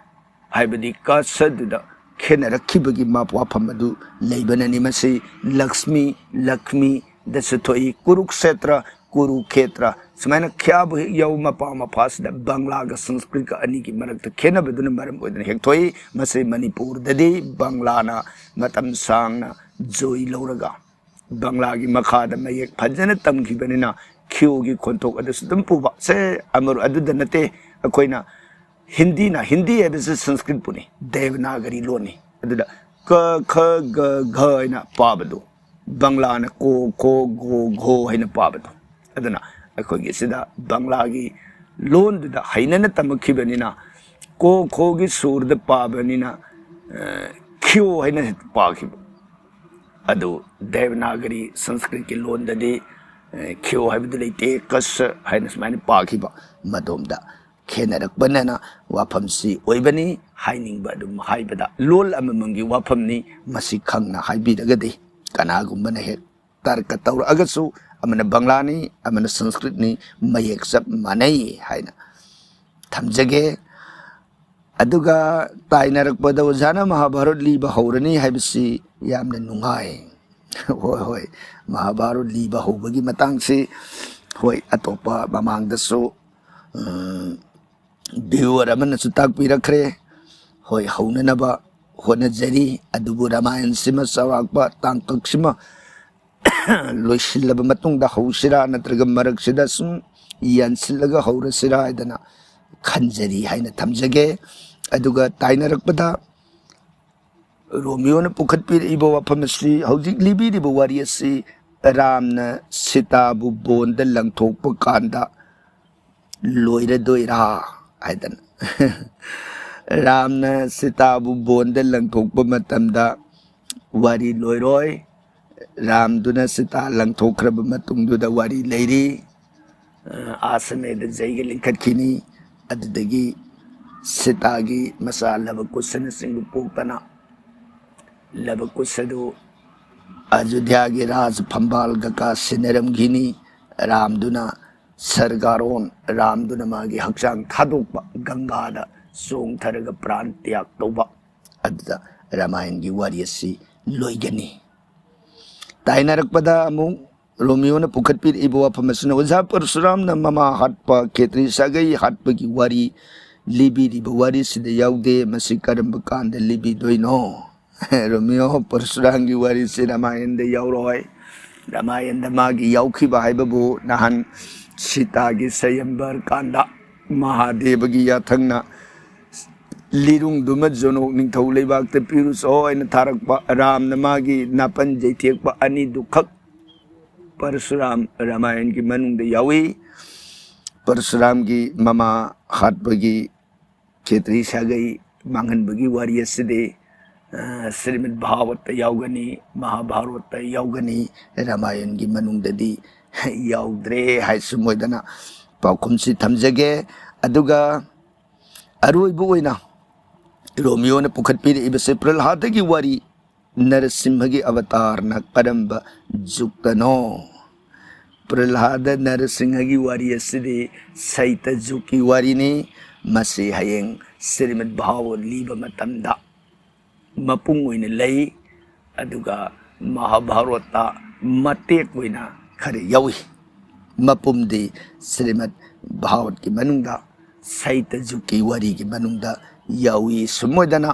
हाइबदी कासदुदा खेन रखिबगी माप वाफम अदु लेबननी मसी लक्ष्मी दसथोई कुरुक्षेत्र कुरुक्षेत्र सुमाइना ख्याब यौ मपा मफास द बांग्ला का संस्कृत का अनि की मरक खेन बदुन मरम ओदन हेक्थोई मसे मणिपुर ददी बांग्ला ना मतम सांगना जोई लौरगा बांग्ला की मखा द मयक फजन तमखि बनिना ख्यो की खोंथोक अदस दम पुबा से अमर अदुद नते अखोइना हिंदी है बिस संस्कृत पुनी देवनागरी लोनी अदुदा क ख ग घ इना पाबदो बांग्ला ना को गो घो हैना पाबदो अदना अखोगी सिदा बांग्ला की लोन दुदा हैनन तमखिबनिना को खोगी सूरद पाबनिना ख्यो हैना पाखिब अदु देवनागरी संस्कृत की लोन ददे ख्यो हाइबदु लेते कस हैना स्माइन पाखिब मदोमदा खेनरकबनना वाफमसी ओइबनी हाइनिंग बदुम हाइबदा लोल अममंगी वाफमनी मसी खंगना हाइबिरगदे कनागुम्बना हे तर्क तौर अगसु अमन बांग्लानी अमन संस्कृतनी मयेक सब मानई हाइना थमजगे अदुगा ताइनरकबदा ओजाना महाभारत लीबा हौरनी हाइबसी यामना नुंगाई होय महाभारत लीबा हौबगी मतंगसी होय अतोपा ममांगदसु भिवर अमन सुताक पिरखरे होय हौननबा होनजरी अदुबु रामायण सिमा सवाकबा तांकक्सिमा लोइसिल्लबा मतुंगदा हौसिरा नत्रगा मरकसिदा सुम यानसिल्लगा हौरसिरा हाइदना खंजरी हाइना थमजगे अदुगा ताइनरकबदा रोमियो ने पुखतपिरिबा वाफमसी हौजिक लिबिरिबा वारियसी रामना सीताबु बोंद लंगथोकप कांदा लोइरदोइरा हाइदन रामना सीताबु बोंद लंगथोकप मतमदा वारी लोइरोय रामदुना सीता लंगथोखरब मतुंगदुदा वारी लेरी आसमेद जैगे लिंखतखिनी अदुदगी सीतागी मसा लबकुशन सिंगु पोकना लबकुशदु अयोध्या के राज फंबाल गका सिनरमघिनी रामदुना सरगारोन रामदुना मागी हक्चांग थादोक गंगादा सोंगथरग प्राण त्याग तौबा अदुदा रामायण की वारी असि लोइगनी ताइनरकपदा अमु रोमियो ने पुखटपीर इबो वाफमसना ओझा परशुराम न ममा हाटपा खेत्री सागई हाटपा की वारी लिबी रिबो वारी सिदे याउदे मसि करम कांद लिबी दोइनो रोमियो परशुराम की वारी से रामायण दे याउरोय रामायण द मागी याउखिबा हाइबबु नहन सीता की सयंबर कांदा महादेव की याथंगना लिरुंग दुम जोनो निंथौ लेबाक ते पिरुस होयन थारकपा राम न मागी नापन जैथेकपा अनि दुखक परशुराम रामायण की मनुंग दे यावी परशुराम की ममा हाटबगी खेत्री सागई मांगनबगी वारी असदे श्रीमद् भागवत यावगनी महाभारत यावगनी रामायण की मनुंगददी यावद्रे हाइसु मोइदना पाउखुमसि थमजगे अदुगा अरुइबु ओइना रोमियो ने पुखटपीर इबसे प्रहलाद की वारी नरसिंह की अवतार न करंब जुक्तनो प्रहलाद नरसिंह की वारी असदे सैत जुकी वारी ने मसे हयेंग श्रीमद् भागवत लीब मतमदा मपुंग ओइने लई अदुगा महाभारत मतेक ओइना खरे यावी मपुमदी श्रीमद् भागवत की मनुंगदा सैत जुकी वारी की मनुंगदा यावी सुमोदना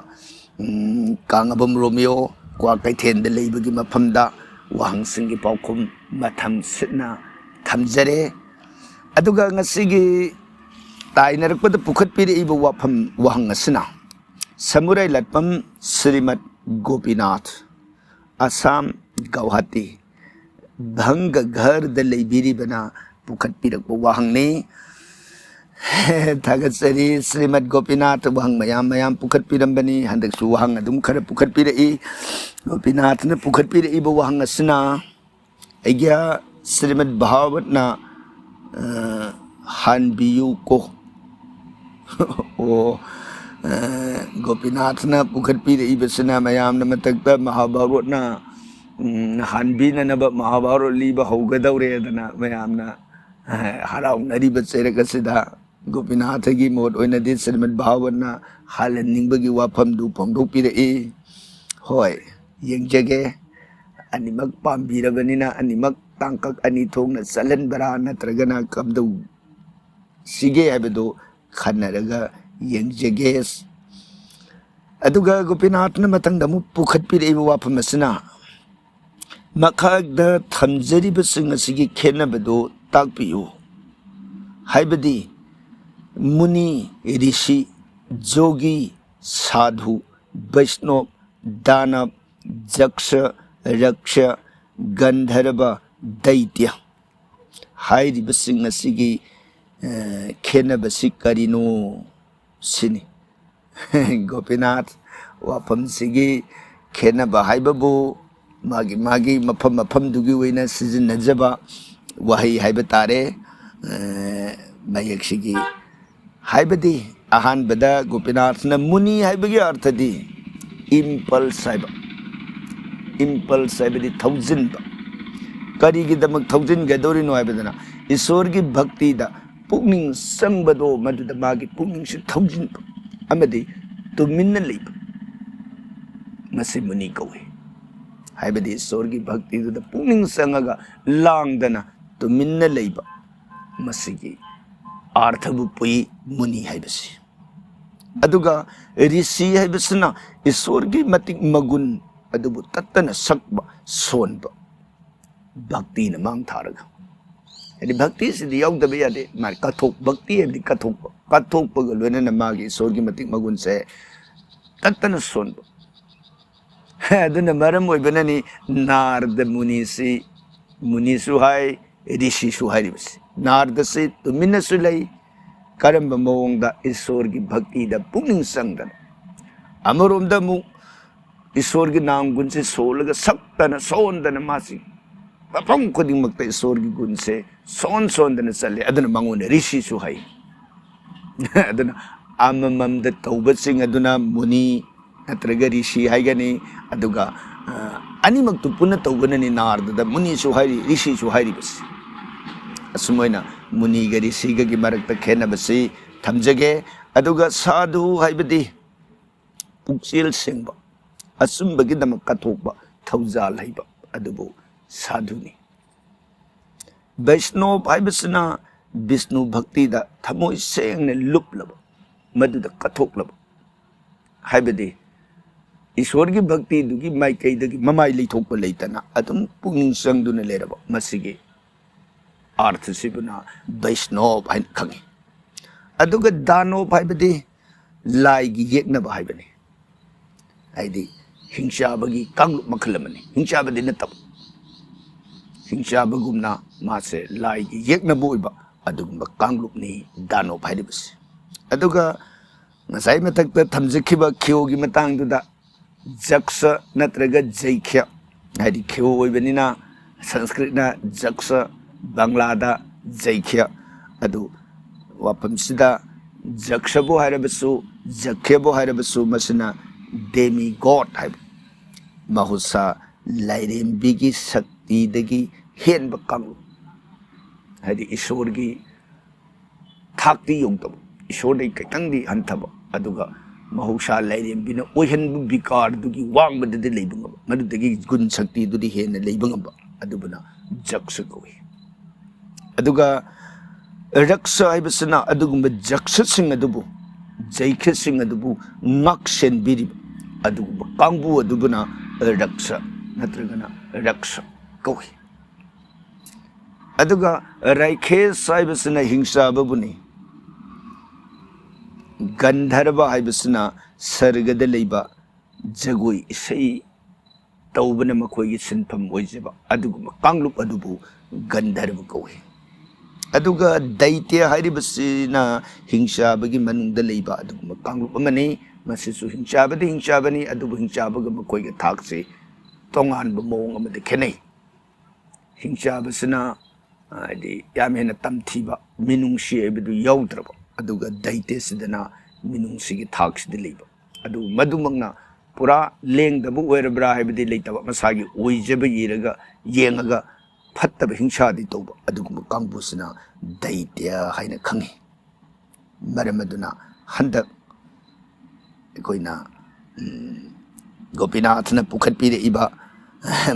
कांगबम रोमियो क्वा कैथेन दे लेबगी मफमदा वाहंसिंगी पाउखुम मथम सिना थमजरे अदुगा ngasiगी ताइनरकपद पुखटपीर इबो वाफम वाहंगसना समुराई लटपम श्रीमद् गोपीनाथ असम गुवाहाटी भंग घर द लेबिरी बना पुखटपीरक वाहंगने थागतसरी श्रीमद् गोपीनाथ वाहंग मयाम मयाम पुखटपीरंबनी हंदकसु वाहंग अदुम खर पुखटपीरई गोपीनाथ ने पुखटपीरई बो वाहंग असना एग्या श्रीमद् भागवत ना हानबियु को ओ गोपीनाथ ना पुखटपीरई बसना मयाम न मतकता महाभारत ना हानबी नब महाभारत लीब हौगदौरेदना मयाम ना हराव नरी बचेरकसिदा गोपीनाथ की मोट ओइनदि श्रीमद् भागवत ना हालनिंगबगी वाफम दु फोंदोकपीरई होय येंजगे अनिमक पाम्बीरबनिना अनिमक तांकक अनि थोंगना चलनबरा नत्रगना कमदौ सिगे हैबदो खनरगा येंजगे अदुगा गोपीनाथ न मतंग दमु पुखटपीरई वाफम असना मखागद थमजरिबसिंग असिगी खेनबदो ताकपियु हाइबदी मुनि ऋषि जोगी साधु वैष्णव दानव जक्ष रक्ष गंधर्व दैत्य हाइरिबसिंग असिगी खेनबसि करिनो सिनी गोपीनाथ वाफम सिगी खेनब हाइबबु मागी मागी मफम मफम दुगी वइना सिजनजबा वही हाइब तारे मयक्षिगी हाइबदी अहान बदा गोपीनाथ न मुनि हाइबगी अर्थदी इम्पल्स हाइबदी थौजिन करीगी दमक थौजिन गदोरिनो हाइबदना ईश्वर की भक्ति दा पुनिंग संबदो मदुदा मागी पुनिंग से थौजिन अमदी तुमिन्न लेब मसे मुनि कवे हाइबदी ईश्वर की भक्ति दुदा पुनिंग संगगा लांगदना तुमिन्न लेब मसिगी आर्थबु पुई मुनि हाइबसी अदुगा ऋषि हाइबसना ईश्वर की मतिक मगुन अदुबु तत्तन सकबा सोनबा भक्ति न मांग थारगा यदि भक्ति से याउदबे यादे मार कथोक भक्ति है कथोक पग लोने मागी ईश्वर की मतिक मगुन से तत्तन सोनबा अदुना मरम ओइबननी नारद मुनि से मुनिसु हाय ऋषिसु हायरिबस नारदसे तुमिनसु लई करम मवोंदा ईश्वर की भक्ति दा पुनिंग संगदन अमरोमदा मु ईश्वर की नाम गुण से सोलग सक्तन सोंदन मासी मफम खुदिमक्ता ईश्वर की गुण से सोंदन चले अदन मंगोने ऋषिसु हाय अदन आमममद तौबसिंग अदुना मुनि नत्रगा ऋषि हायगनी अदुगा अनिमक्तु पुनः तौबननि नारददा मुनिसु हाय ऋषिसु हायरिबस असुमोइना मुनिगा ऋषिगा की मरक्ता खेनबसि थमजगे अदुगा साधु हायबदि पुक्सिल सेंबा असुंबगी दमक कथोकबा थौजाल हायबा अदुबु साधुनी वैष्णव हायबसना विष्णु भक्ति दा थमोय सेंगने लुपलब मदुदा कथोकलब हायबदि ईश्वर की भक्ति दुगी माइकैदगी ममाई लेथोकबा लेतना अदुम पुंगिंग संगदुना लेरबा मसिगे अर्थ सिबुना वैष्णव हाय खंगी अदुगा दानव हायबदि लाइगी येकनबा हायबनि हायदि हिंसाबगी कांगलुप मखलमनि हिंसाबदि नतब हिंसाबगुमना मासे लाइगी येकनबा ओइबा अदुगुम्बा कांगलुपनि दानव हायरिबस अदुगा ngasai matakta thamjikhiba khyogi matangduda jaksa natraga jaikhya hadi khyo oibanina sanskrit na jaksa bangla da jaikhya adu wapamsida jaksa bo harabasu jakhya bo harabasu masina demi god hai mahusa lairembi gi shakti dagi henba kang hadi ishwar gi thakti yongtab ishwar dai kaitang di hantaba अदुगा महौसा लाइरेंबिना ओहनबु बिकार दुगी वांगबददि लेबंगब मदुदगी गुण शक्ति दुदि हेन लेबंगब अदुबना जक्ष कोइ अदुगा रक्ष आइबसना अदुगुम जक्ष सिंग अदुबु जैख सिंग अदुबु नक्सेन बिरि अदुगुम कांगबु अदुबना रक्ष नत्रगना रक्ष कोइ अदुगा राइखेस आइबसना हिंसा बबुनी गंधर्व हाइबसना सर्गद लेबा जगोई इसई तौबन मखोई सिनफम ओइजेबा अदुगुम कांगलुप अदुबु गंधर्व कोइ अदुगा दैत्य हाइबसना हिंसाबगी मनुंगद लेबा अदुगुम कांगलुप अमने मसिसु हिंसाबनी अदुबु हिंसाबग मखोई थाकसे तोंगान बमोंग अमदे खेनै हिंसाबसना आदि यामेन तमथीबा मिनुंगसी एबदु यौद्रबा अदुगा दैत्य सिदना मिनुंगसिगी थाक्सिदि लेबा अदु मदुमंगना पुरा लेंगदबु ओइरब्रा हाइबदि लेतबा मसागी ओइजेबा यिरगा येंगगा फत्तबा हिंसादि तौबा अदुगुम कांगबुसना दैत्य हाइना खंगी मरमदुना हंदक कोइना गोपीनाथना पुखटपिरे इबा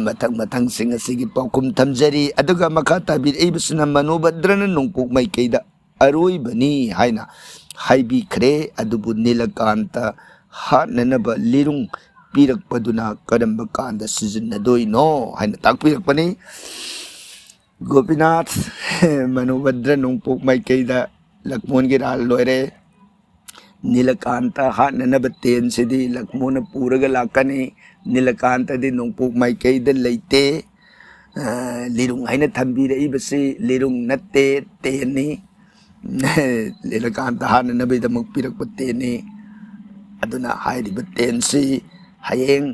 मथंग मथंग सिंग सिगी पाउकुम थमजरी अदुगा मखा ताबिर इबसना मनोभद्रन नोंपुक माइकैदा अरोई बनी हाइना हाइबी खरे अदुबु नीलकांता हाननब लिरुंग पीरकपदुना करंब कांदा सिजनदोइनो हाइना ताकपीरकपनी गोपीनाथ मनोभद्र नोंपोक माइकैदा लक्ष्मण गी राल लोरे नीलकांता हाननब तेन सिदी लक्ष्मण पूरग लाकनी नीलकांता दि नोंपोक माइकैदा लेते लिरुंग हाइना थंबीरे इबसी लिरुंग नत्ते तेनी नीलकांता हाननबैदमक पिरकप तेनी अदुना हाइरिब तेनसी हयेंग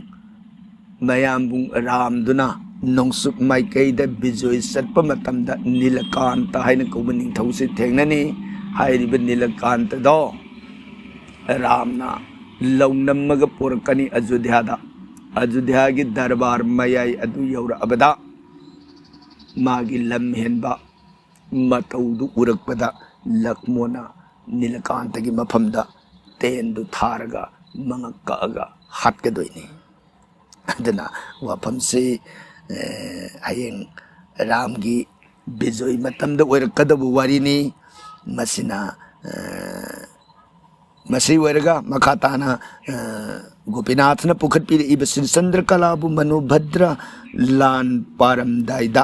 मयामबुंग रामदुना नोंसुक माइकैदा बिजोय सत्प मतमदा नीलकांता हाइना कौब निंथौसे थेंगननी हाइरिब नीलकांता दो रामना लौनमग पुरकनी अयोध्या की दरबार मयाई अदु यौरअबदा मागी लम्हेनबा मतौदु उरकपदा लक्ष्मणा नीलकांत की मफमदा तेंदु थारगा मंगक्कागा हाटकदोइनी अदना वाफमसे हयेंग राम की बिजोय मतमदा ओइरकदबु वारिनी मसिना मसी वरगा मखाताना गोपीनाथना पुखटपीर इबसिन चंद्रकलाबु मनोभद्र लान पारमदाइदा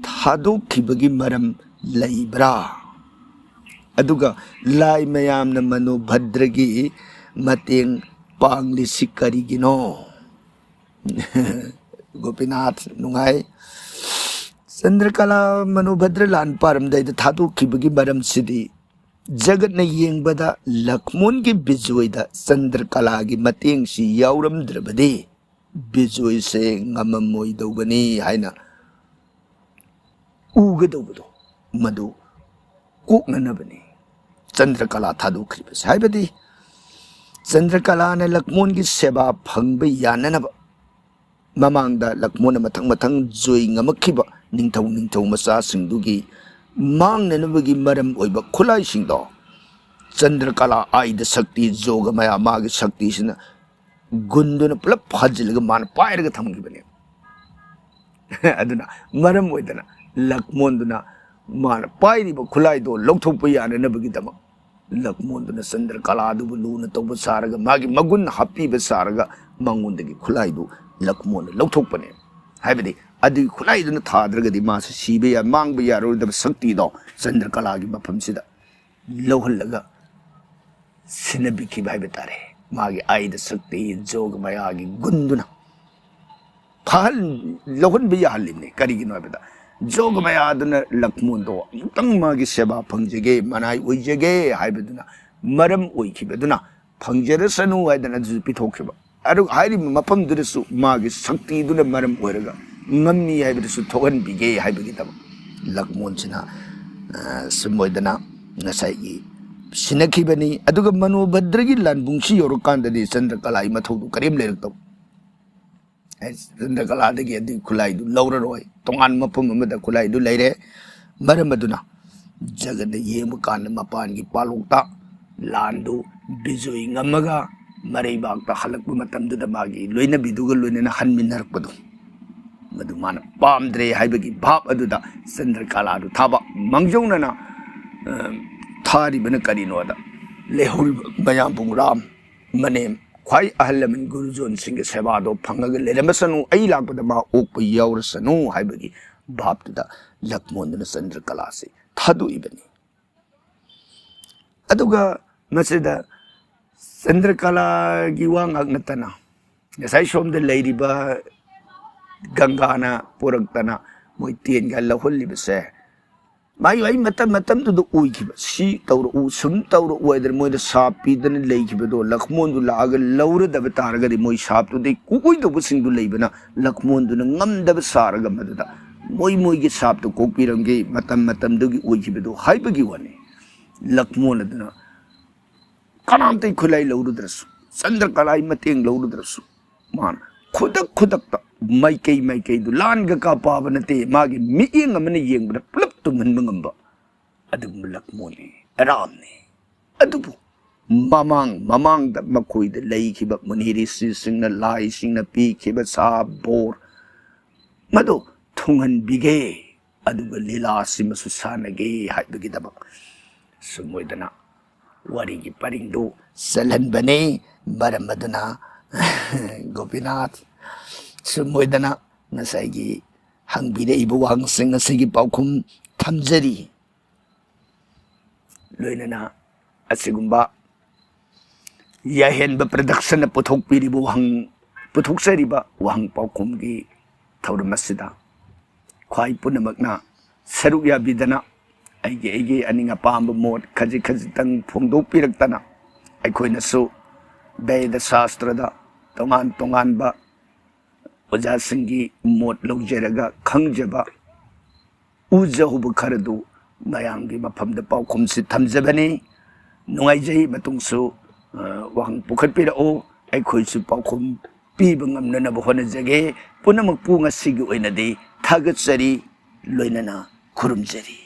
थादोखिबगी मरम लैब्रा अदुगा लाई मयामना मनोभद्रगी मतेंग पांगलिसि करिगिनो गोपीनाथ नुंगाई चंद्रकला मनोभद्र लान पारमदाइदा थादोखिबगी मरमसिदी जगतना येंबदा लक्ष्मण की बिजोयदा चंद्रकला की मतेंगसी यावरमद्रबदे बिजोय से ngamamoidobani haina उगदोबदो मदु कोकननबनी चंद्रकला थादोखिबस हाइबदी चंद्रकला ने लक्ष्मण की सेवा फंगब याननब ममांगदा लक्ष्मण मथंग मथंग जोय ngamakiba निंथौ मचा सिंदुगी मांगननबगी मरम ओइबा खुलाई सिंदो चंद्रकला आइद शक्ति जोग मया मागी शक्ति सिना गुंदुन पुलप फजलग मान पायरग थमगिबने अदुना मरम ओइदना लक्ष्मणदुना मान पायरिबा खुलाई दो लौथोप याननबगी दम लक्ष्मणदुना चंद्रकला दुबु लून तौब सारग मागी मगुन हापीबा सारग मंगुंदगी खुलाई दो लक्ष्मण लौथोपने हाइबदी अदि खुलाइदुना थाद्रगदि मासे सीबे या मांगबे यारोदब शक्ति दो चंद्रकला की मफमसिदा लौहल्लगा सिनबिखि भाई बतारे मागे आइद शक्ति जोग मयागी गुंदुना फहल लौहन भी यालिने करिगिनो बता जोग मयादुना लक्ष्मण दो तंग मागी सेवा फंगजेगे मनाई ओइजेगे हाइबदुना मरम ओइखिबदुना फंगजेरसनु हाइदना जु पिथोखिबा अरु हाइरि मफमदुरसु मागी शक्ति दुना मरम ओइरगा ngami haibadsu thogan bige haibagi tab lakmon sina sumoidana ngasai gi sinakhibani aduga manobhadragi lanbungsi yorokanda di chandrakala i mathodu karim lerak taw chandrakala dagi adi khulai du laura roi tongan mapum amada khulai du leire maramaduna jagada yemu kan mapan gi palokta landu bijoi ngamaga marai bakta halakbu matamdu da magi loina biduga loina hanminarakpadu मधु मान पामद्रे हाइबगी भाप अदुदा चंद्रकला दु थाबा मंगजौनना थारिबन करिनोदा लेहोरि बयाम बुंगराम मने ख्वाई अहलमन गुरुजोन सिंह सेवा दो फंगग लेरमसनु आई लापद मा ओप यावरसनु हाइबगी भाप दुदा लक्ष्मणदुना चंद्रकला से थादु इबनी अदुगा मसेदा चंद्रकला की वांगक नतना यसai somde leiriba गंगाना पुरक्तना मोय तेन गा लहोलिबसे माई आई मतम तो उइखिब सी तौर उ सुम तौर ओइदर मोय द सापीदन लेखिबदो लक्ष्मण दु लाग लौरदब तारगदि मोय साप तो दे कुकुइ दो बुसिंग दु लेबना लक्ष्मण दु ngमदब सारग मददा मोय गे साप तो कोपिरंगे मतम दुगी ओइखिबदो हाइबगी वने लक्ष्मण दु कनामते खुलाई लौरुद्रसु चंद्रकलाई मतेंग लौरुद्रसु मान खुदक माइकई दु लानग का पाबनते मागे मियंग अमने येंगबदा पुलप तो मनबंगंबा अदुम लक्ष्मणने आरामने अदुबु ममांग द मखोइ द लेखिबा मुनिरि सिंगना लाई सिंगना पीखिबा सा बोर मदो थुंगन बिगे अदुगा लीला सिमसु सानगे हाइबगी दबक सुमोइदना वारी की परिंदो सलन बने बरमदना गोपीनाथ सुमोइदना नसाइगी हंगबिरे इबु वांगसिंग असगी पाउखुम थमजरी लोइनना असिगुंबा याहेनब प्रोडक्शन पुथोकपिरिबु हंग पुथोकसरिबा वांग पाउखुम की थौरमसिदा ख्वाई पुनमकना सरुक याबिदना आइगे अनिंग अपाम मोट खजि खजितंग फोंदोकपिरक्तना अखोइनसु वेद शास्त्रदा तोंगान बा ओजा सिंगी मोट लौजरगा खंगजबा उजहुब खरदु मयांगी मफमद पाउखुम सि थमजबनी नुंगाइजै मतुंगसु वहंग पुखटपिरओ अखोइसु पाउखुम पीब ngamnana होनजगे पुनमक पुंग सिगी ओइनदि थागतसरी लोइनना खुरुमजरी।